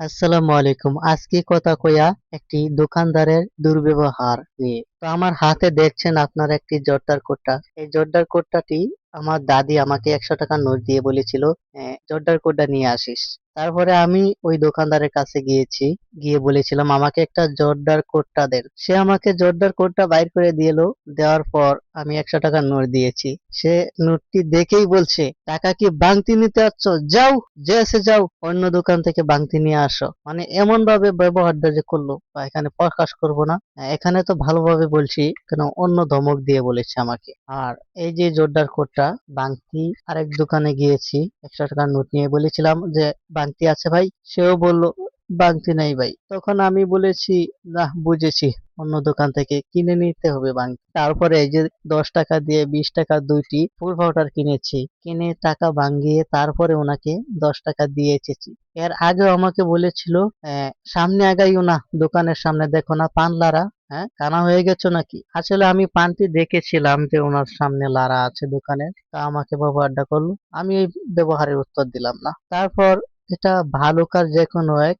আসসালামু আলাইকুম। আজকে কথা কইয়া একটি দোকানদারের দুর্ব্যবহার নিয়ে। তো আমার হাতে দেখছেন আপনার একটি জর্দার কোট্টা। এই জর্দার কোট্টাটি আমার দাদি আমাকে ১০০ টাকার নোট দিয়ে বলেছিল, জর্দার কোট্টা নিয়ে আসিস। তারপরে আমি ওই দোকানদারের কাছে গিয়েছি। গিয়ে বলেছিলাম আমাকে একটা জর্দার কোট্টা দেন। সে আমাকে জর্দার কোট্টা বাইর করে দিল। দেওয়ার পর আমি ১০০ টাকার নোট দিয়েছি। সে নোটটি দেখেই বলছে, টাকা কি বাংতি নিতে আসছ? যাও, যে যাও, অন্য দোকান থেকে বাংতি নিয়ে আসো। মানে এমন ভাবে ব্যবহারটা যে করলো, বা এখানে প্রকাশ করব না। এখানে তো ভালোভাবে বলছি, কেন অন্য ধমক দিয়ে বলেছে আমাকে। আর এই যে জোরদার কোটটা, বাংতি আরেক দোকানে গিয়েছি, ১০০ টাকার নোট নিয়ে বলেছিলাম যে বাংতি আছে ভাই? সেও বলল বাংতি নাই ভাই। তখন আমি বলেছি, না বুঝেছি, অন্য দোকান থেকে কিনে নিতে হবে বাংতি। তারপরে এই যে ১০ টাকা দিয়ে ২০ টাকার দুইটি ফুল পাউডার কিনেছি। কিনে টাকা ভাঙ্গিয়ে তারপরে ওনাকে ১০ টাকা দিয়ে এসেছি। এর আগেও আমাকে বলেছিল, সামনে আগাইও না, দোকানের সামনে দেখো না পান লারা, হ্যাঁ কানা হয়ে গেছো নাকি? আসলে আমি পানটি দেখেছিলাম যে ওনার সামনে লারা আছে দোকানের, তা আমাকে ব্যবহারটা করলো। আমি এই ব্যবহারের উত্তর দিলাম না। তারপর এটা ভালো কাজ যে কোনো এক,